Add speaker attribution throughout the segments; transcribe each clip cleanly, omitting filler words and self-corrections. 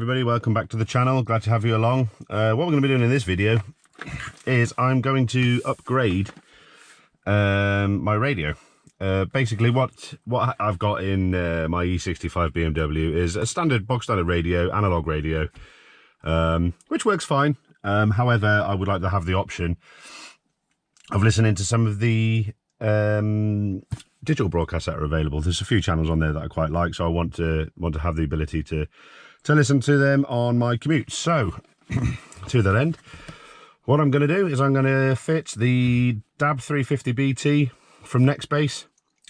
Speaker 1: everybody, welcome back to the channel. Glad to have you along. What we're going to be doing in this video is I'm going to upgrade my radio. Basically what I've got in my E65 BMW is a bog standard radio, analog radio, which works fine. However, I would like to have the option of listening to some of the digital broadcasts that are available. There's a few channels on there that I quite like, so I want to have the ability to listen to them on my commute. So to that end, what I'm going to do is I'm going to fit the DAB 350BT from Nextbase.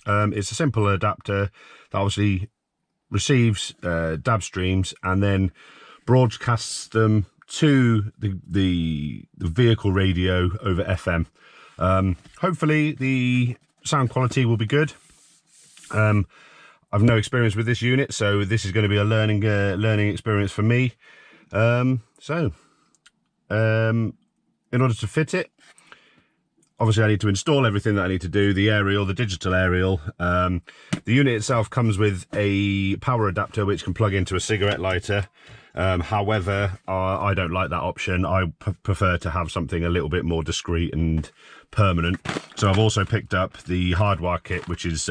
Speaker 1: It's a simple adapter that obviously receives DAB streams and then broadcasts them to the vehicle radio over FM. Hopefully the sound quality will be good. I've no experience with this unit, so this is going to be a learning experience for me. In order to fit it, obviously I need to install everything that I need to do, the aerial, the digital aerial. The unit itself comes with a power adapter which can plug into a cigarette lighter. However, I don't like that option. I prefer to have something a little bit more discreet and permanent. So I've also picked up the hardwire kit, which is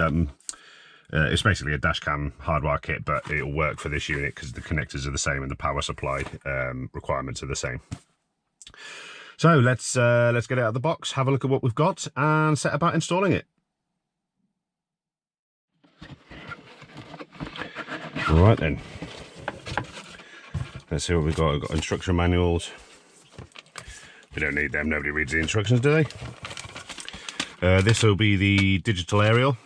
Speaker 1: it's basically a dash cam hardwire kit, but it'll work for this unit because the connectors are the same and the power supply requirements are the same. So let's get it out of the box, have a look at what we've got, and set about installing it. All right then. Let's see what we've got. We've got instruction manuals. We don't need them. Nobody reads the instructions, do they? This will be the digital aerial.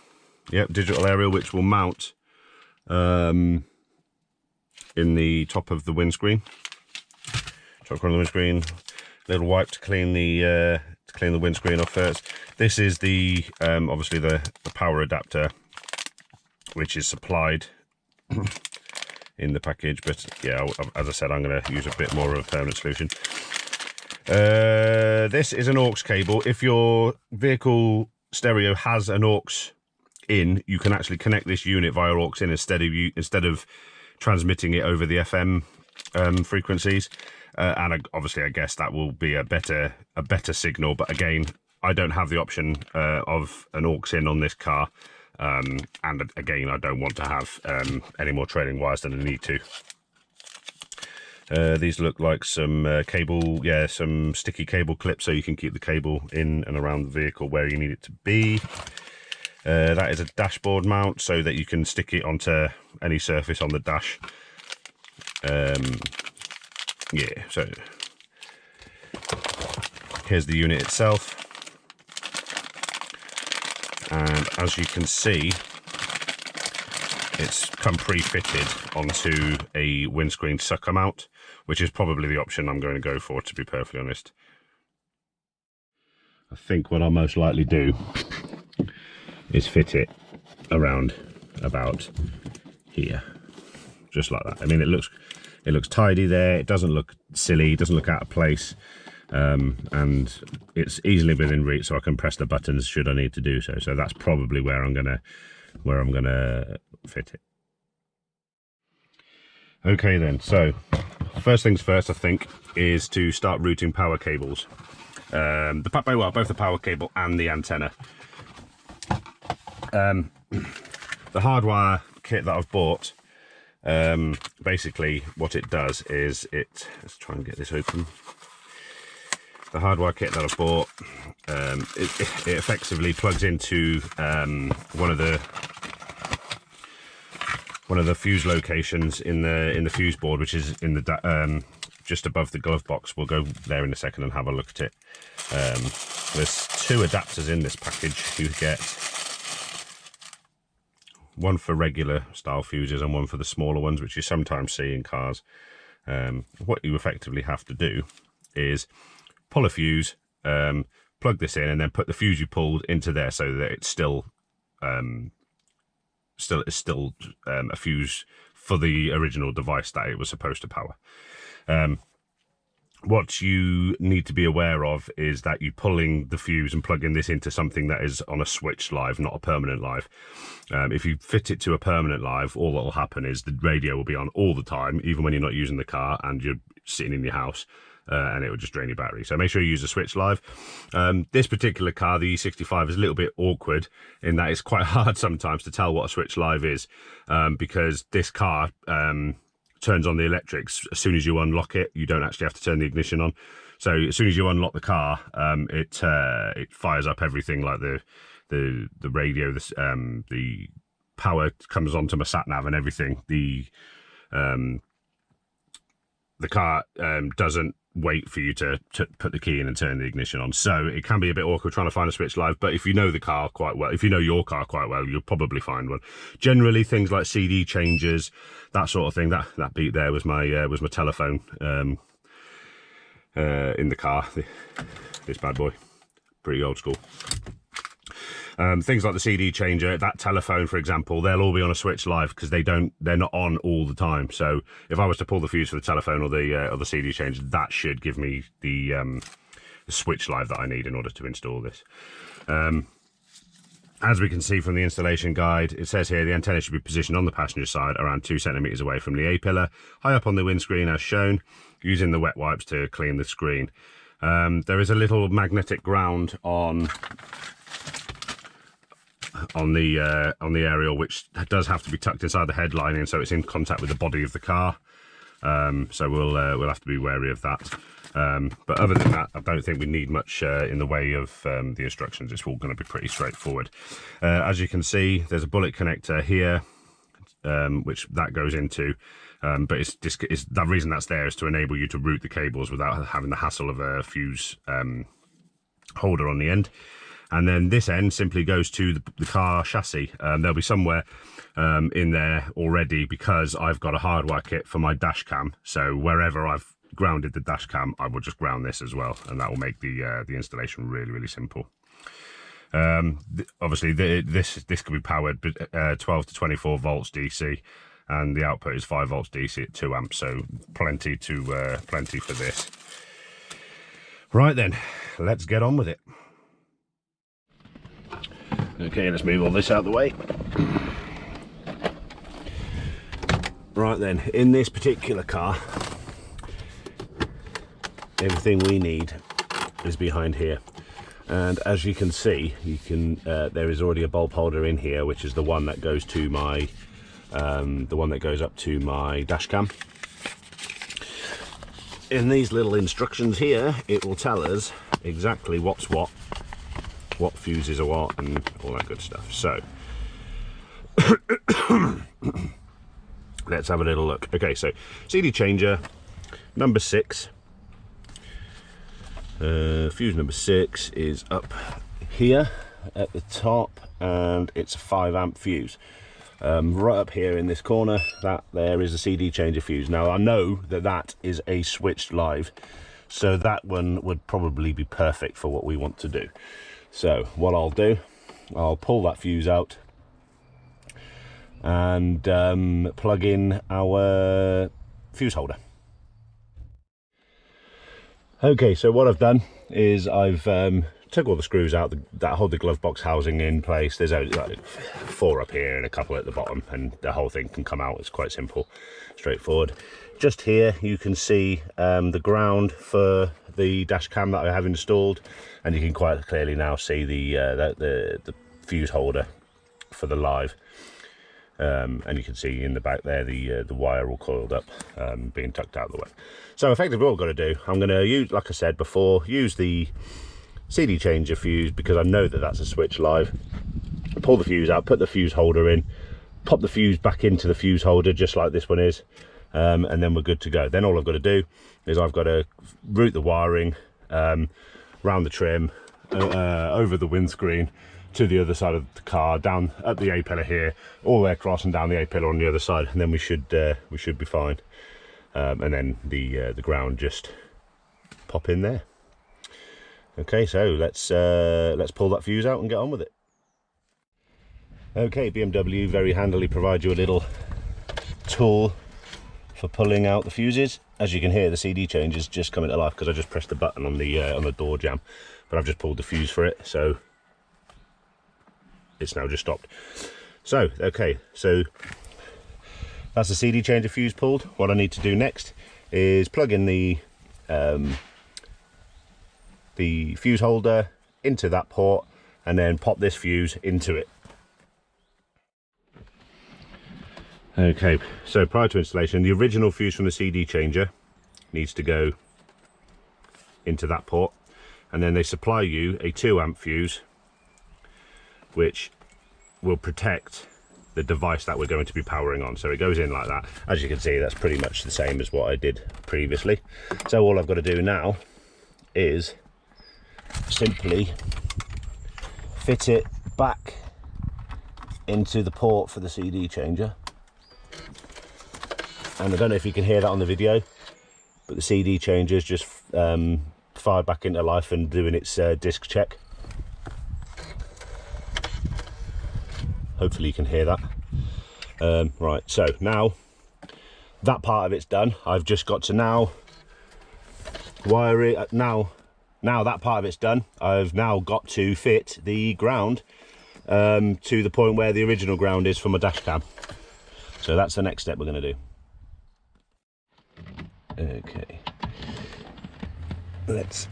Speaker 1: Yep, digital aerial, which will mount in the top of the windscreen. Top corner of the windscreen. Little wipe to clean the windscreen off first. This is the obviously the power adapter, which is supplied in the package, but yeah, as I said, I'm going to use a bit more of a permanent solution. This is an aux cable. If your vehicle stereo has an aux in, you can actually connect this unit via aux in instead of transmitting it over the FM frequencies. And obviously, I guess that will be a better signal. But again, I don't have the option of an aux in on this car. And again, I don't want to have any more trailing wires than I need to. These look like some cable, yeah, some sticky cable clips, so you can keep the cable in and around the vehicle where you need it to be. That is a dashboard mount, so that you can stick it onto any surface on the dash. Yeah, so here's the unit itself. And as you can see, it's come pre-fitted onto a windscreen sucker mount, which is probably the option I'm going to go for, to be perfectly honest. I think what I'll most likely do is fit it around about here, just like that. I mean, it looks tidy there. It doesn't look silly. It doesn't look out of place. And it's easily within reach, so I can press the buttons should I need to do so. So that's probably where I'm gonna fit it. Okay then, so first things first, I think, is to start routing power cables. Both the power cable and the antenna. The hardwire kit that I've bought, basically what it does is let's try and get this open. The hardwire kit that I bought, it effectively plugs into one of the fuse locations in the fuse board, which is in the just above the glove box. We'll go there in a second and have a look at it. There's two adapters in this package. You get one for regular style fuses and one for the smaller ones, which you sometimes see in cars. What you effectively have to do is pull a fuse, plug this in, and then put the fuse you pulled into there, so that it's still a fuse for the original device that it was supposed to power. what you need to be aware of is that you're pulling the fuse and plugging this into something that is on a switch live, not a permanent live. If you fit it to a permanent live, all that will happen is the radio will be on all the time, even when you're not using the car and you're sitting in your house, and it will just drain your battery. So make sure you use a switch live. This particular car, the E65, is a little bit awkward in that it's quite hard sometimes to tell what a switch live is, because this car turns on the electrics as soon as you unlock it. You don't actually have to turn the ignition on. So as soon as you unlock the car, it fires up everything, like the radio, the power comes onto my sat nav and everything. The car doesn't wait for you to put the key in and turn the ignition on. So it can be a bit awkward trying to find a switch live, but if you know the car quite well, if you know your car quite well, you'll probably find one. Generally, things like CD changers, that sort of thing, that beat there was my telephone in the car, this bad boy, pretty old school. Things like the CD changer, that telephone, for example, they'll all be on a switch live because they're not on all the time. So if I was to pull the fuse for the telephone or the CD changer, that should give me the switch live that I need in order to install this. As we can see from the installation guide, it says here the antenna should be positioned on the passenger side around 2 centimeters away from the A-pillar, high up on the windscreen as shown, using the wet wipes to clean the screen. There is a little magnetic ground on the aerial, which does have to be tucked inside the headlining, so it's in contact with the body of the car. So we'll have to be wary of that. But other than that, I don't think we need much in the way of the instructions. It's all going to be pretty straightforward. As you can see, there's a bullet connector here, which that goes into. But it's the reason that's there is to enable you to route the cables without having the hassle of a fuse holder on the end. And then this end simply goes to the car chassis. There'll be somewhere in there already, because I've got a hardwire kit for my dash cam. So wherever I've grounded the dash cam, I will just ground this as well, and that will make the installation really, really simple. Obviously, this can be powered 12 to 24 volts DC, and the output is 5 volts DC at 2 amps. So plenty for this. Right then, let's get on with it. Okay, let's move all this out of the way. Right then, in this particular car, everything we need is behind here. And as you can see, there is already a bulb holder in here, which is the one that goes to my the one that goes up to my dash cam. In these little instructions here, it will tell us exactly what's what fuses are what, and all that good stuff. So let's have a little look. Okay, so CD changer number 6, fuse number 6 is up here at the top, and it's a 5 amp fuse. Right up here in this corner, that there is a CD changer fuse. Now I know that is a switched live, so that one would probably be perfect for what we want to do. So what I'll do, I'll pull that fuse out and plug in our fuse holder. Okay, so what I've done is I've took all the screws out that hold the glove box housing in place. There's like 4 up here and a couple at the bottom, and the whole thing can come out. It's quite simple, straightforward. Just here you can see the ground for the dash cam that I have installed, and you can quite clearly now see the fuse holder for the live, and you can see in the back there the wire all coiled up, being tucked out of the way. So effectively what I've got to do, I'm going to use, like I said before, use the CD changer fuse, because I know that's a switch live. Pull the fuse out, put the fuse holder in, pop the fuse back into the fuse holder just like this one is, and then we're good to go. Then all I've got to do is I've got to route the wiring round the trim, over the windscreen to the other side of the car, down at the A-pillar here, all the way across and down the A-pillar on the other side, and then we should be fine. And then the ground just pop in there. Okay, so let's pull that fuse out and get on with it. Okay, BMW very handily provides you a little tool for pulling out the fuses. As you can hear, the CD change is just coming to life because I just pressed the button on the door jamb, but I've just pulled the fuse for it, so it's now just stopped. So okay, so that's the CD changer fuse pulled. What I need to do next is plug in the fuse holder into that port and then pop this fuse into it. Okay, so prior to installation, the original fuse from the CD changer needs to go into that port, and then they supply you a 2 amp fuse which will protect the device that we're going to be powering on. So it goes in like that. As you can see, that's pretty much the same as what I did previously. So all I've got to do now is simply fit it back into the port for the CD changer. And I don't know if you can hear that on the video, but the CD changer is just fired back into life and doing its disc check. Hopefully you can hear that. Right, so now that part of it's done. I've just got to now wire it. Now that part of it's done, I've now got to fit the ground to the point where the original ground is for my dash cam. So that's the next step we're going to do. Okay, let's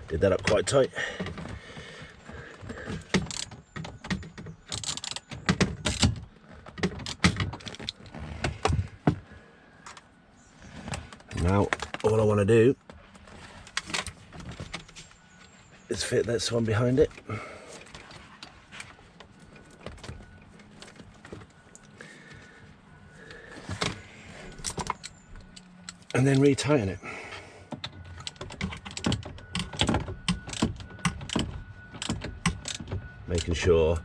Speaker 1: did that up quite tight. Now all I want to do is fit this one behind it. And then retighten it. Making sure.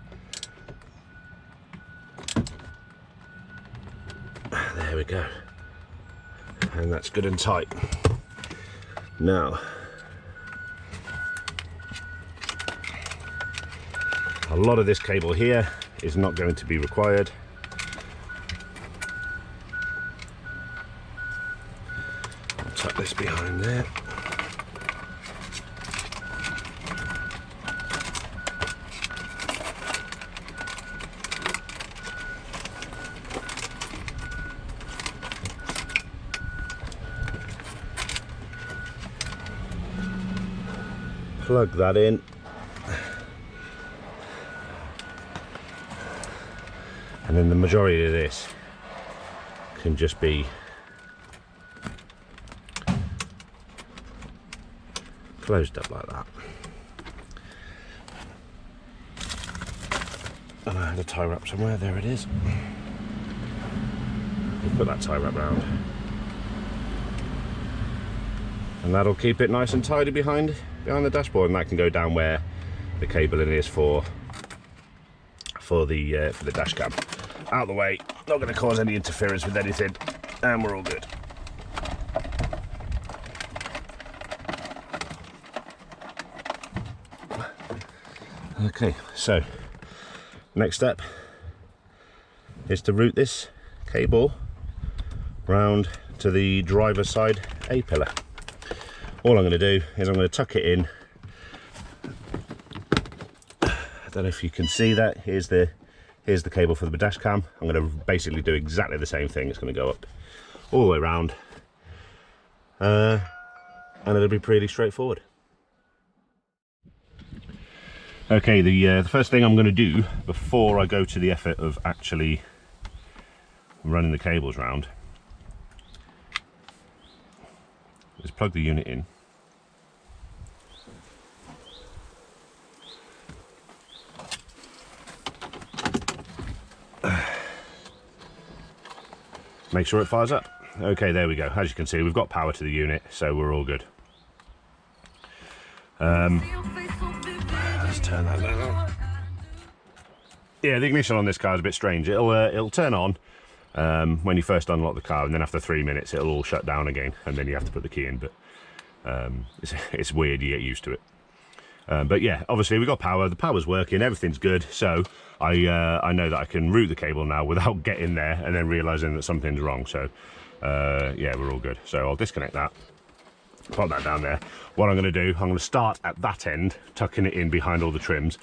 Speaker 1: There we go. And that's good and tight. Now, a lot of this cable here is not going to be required. Tuck this behind there. Plug that in. And then the majority of this can just be closed up like that. And I had a tie wrap somewhere, there it is. We'll put that tie wrap round. And that'll keep it nice and tidy behind the dashboard, and that can go down where the cabling is for the dash cam. Out of the way, not going to cause any interference with anything, and we're all good. Okay, so next step is to route this cable round to the driver's side A-pillar. All I'm going to do is I'm going to tuck it in. I don't know if you can see that. Here's the cable for the dash cam. I'm going to basically do exactly the same thing. It's going to go up all the way around, and it'll be pretty straightforward. Okay, the first thing I'm going to do before I go to the effort of actually running the cables round is plug the unit in. Make sure it fires up. Okay, there we go. As you can see, we've got power to the unit, so we're all good. Let's turn that on. Yeah, the ignition on this car is a bit strange. It'll turn on when you first unlock the car, and then after 3 minutes it'll all shut down again, and then you have to put the key in. But it's weird. You get used to it. But yeah, obviously we've got power, the power's working, everything's good, so I know that I can route the cable now without getting there and then realising that something's wrong. So yeah, we're all good. So I'll disconnect that, pop that down there. What I'm going to do, I'm going to start at that end, tucking it in behind all the trims,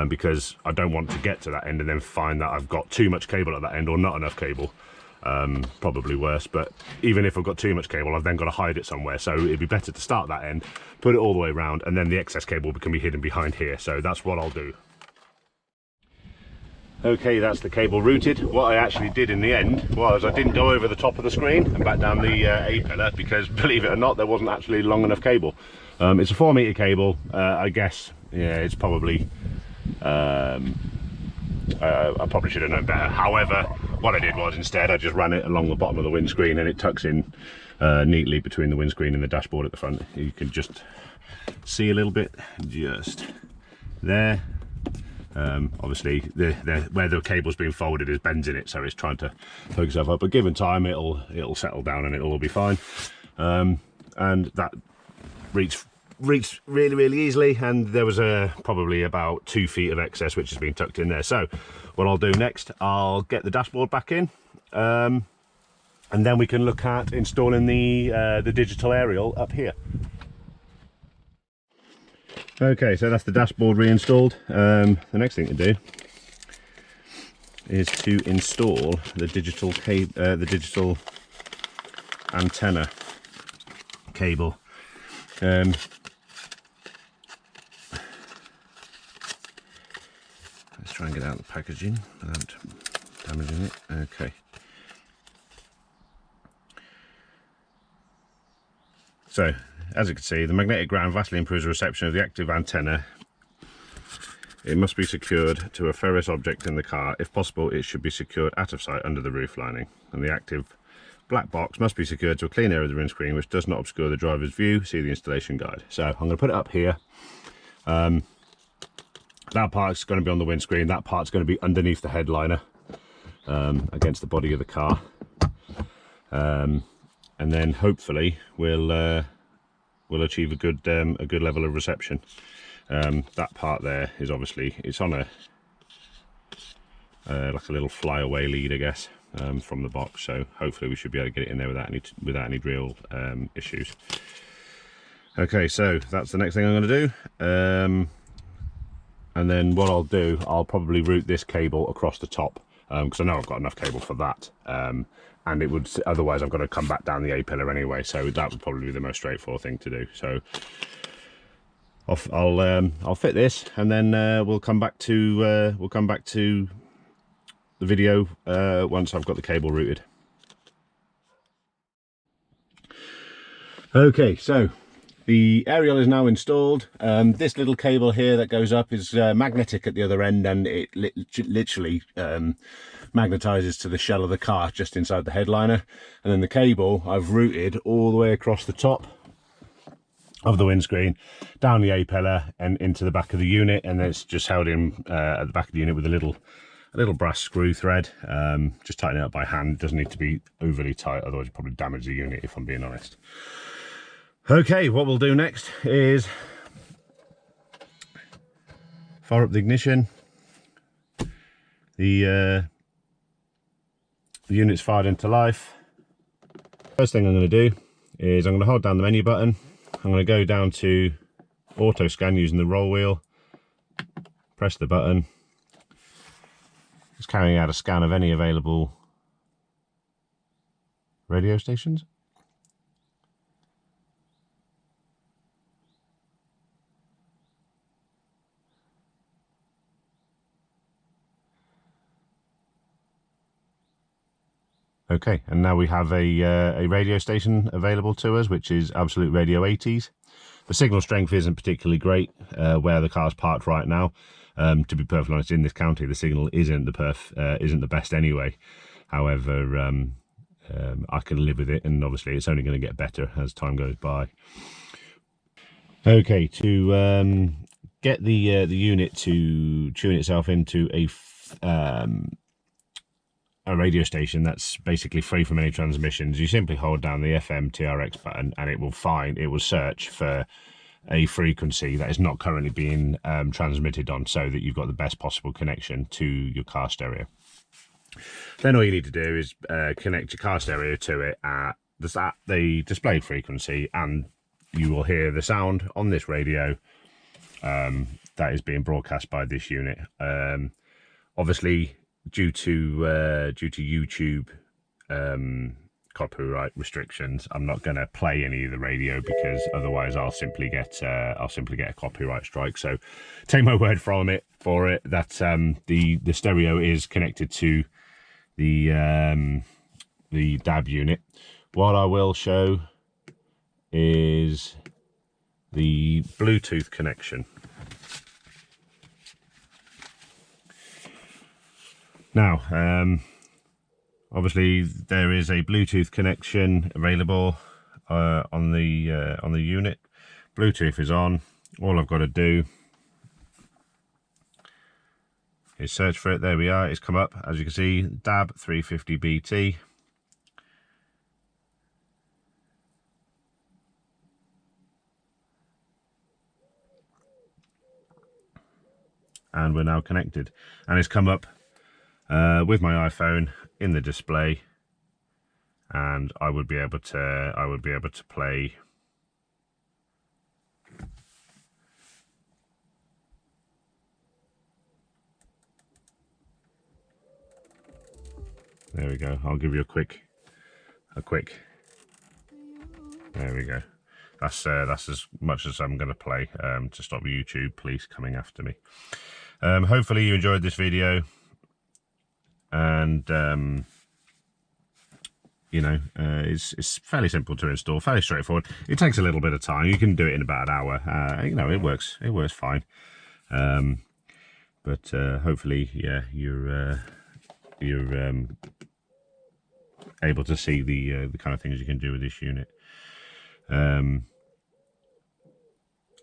Speaker 1: because I don't want to get to that end and then find that I've got too much cable at that end or not enough cable. Probably worse, but even if I've got too much cable, I've then got to hide it somewhere. So it'd be better to start that end, put it all the way around, and then the excess cable can be hidden behind here. So that's what I'll do. Okay, that's the cable routed. What I actually did in the end was I didn't go over the top of the screen and back down the A-pillar, because believe it or not, there wasn't actually long enough cable. It's a 4 meter cable. I guess, yeah, it's probably I probably should have known better. However, what I did was instead I just ran it along the bottom of the windscreen, and it tucks in neatly between the windscreen and the dashboard at the front. You can just see a little bit just there. Obviously where the cable's been folded is bends in it, so it's trying to hook itself up, but given time it'll settle down and it'll all be fine. And that reached really easily, and there was probably about 2 feet of excess which has been tucked in there. So what I'll do next, I'll get the dashboard back in, and then we can look at installing the digital aerial up here. Okay, so that's the dashboard reinstalled. The next thing to do is to install the digital antenna cable. Let's try and get out the packaging without damaging it. Okay. So, as you can see, the magnetic ground vastly improves the reception of the active antenna. It must be secured to a ferrous object in the car. If possible, it should be secured out of sight under the roof lining. And the active black box must be secured to a clean area of the windscreen which does not obscure the driver's view. See the installation guide. So I'm going to put it up here. That part's going to be on the windscreen. That part's going to be underneath the headliner, against the body of the car. And then hopefully we'll achieve a good level of reception. That part there is obviously, it's on a like a little flyaway lead, I guess, from the box. So hopefully we should be able to get it in there without any real issues. Okay, so that's the next thing I'm going to do. And then what I'll do, I'll probably route this cable across the top, because I know I've got enough cable for that. And it would, otherwise I've got to come back down the A-pillar anyway, so that would probably be the most straightforward thing to do. So I'll fit this, and then we'll come back to the video once I've got the cable routed. Okay, so the aerial is now installed. This little cable here that goes up is magnetic at the other end, and it literally magnetizes to the shell of the car just inside the headliner. And then the cable I've routed all the way across the top of the windscreen, down the A-pillar and into the back of the unit, and then it's just held in at the back of the unit with a little brass screw thread. Just tighten it up by hand. It doesn't need to be overly tight, otherwise you'll probably damage the unit, if I'm being honest. Okay, what we'll do next is fire up the ignition. The unit's fired into life. First thing I'm going to do is I'm going to hold down the menu button. I'm going to go down to auto scan using the roll wheel, press the button. It's carrying out a scan of any available radio stations. Okay, and now we have a radio station available to us, which is Absolute Radio 80s. The signal strength isn't particularly great where the car's parked right now. To be perfectly honest, in this county, the signal isn't the best anyway. However, I can live with it, and obviously it's only going to get better as time goes by. Okay, to get the unit to tune itself into a radio station that's basically free from any transmissions, you simply hold down the FM TRX button, and it will search for a frequency that is not currently being transmitted on, so that you've got the best possible connection to your car stereo. Then all you need to do is connect your car stereo to it at the displayed frequency, and you will hear the sound on this radio that is being broadcast by this unit. Obviously, due to YouTube copyright restrictions, I'm not going to play any of the radio, because otherwise I'll simply get a copyright strike. So take my word for it that the stereo is connected to the DAB unit. What I will show is the Bluetooth connection. Now, obviously there is a Bluetooth connection available on the unit. Bluetooth is on. All I've got to do is search for it. There we are. It's come up, as you can see, DAB 350 BT. And we're now connected, and it's come up with my iPhone in the display, and I would be able to play there we go. I'll give you a quick there we go. That's as much as I'm going to play to stop YouTube police coming after me. Hopefully you enjoyed this video, and you know, it's fairly simple to install, fairly straightforward. It takes a little bit of time. You can do it in about an hour. You know, it works fine. But hopefully, yeah, you're able to see the kind of things you can do with this unit.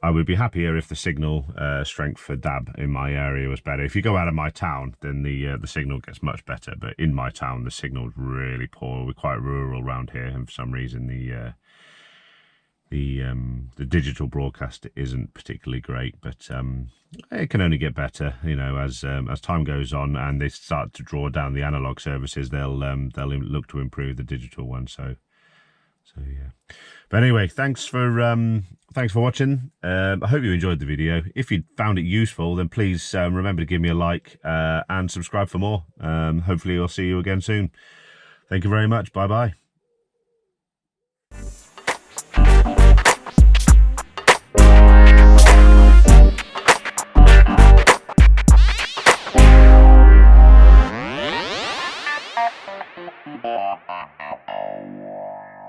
Speaker 1: I would be happier if the signal strength for DAB in my area was better. If you go out of my town, then the signal gets much better. But in my town, the signal is really poor. We're quite rural around here, and for some reason, the digital broadcast isn't particularly great. But it can only get better, you know, as time goes on, and they start to draw down the analog services. They'll look to improve the digital one. So yeah. But anyway, thanks for watching. I hope you enjoyed the video. If you found it useful, then please remember to give me a like and subscribe for more. Hopefully I'll see you again soon. Thank you very much. Bye bye.
Speaker 2: Yeah.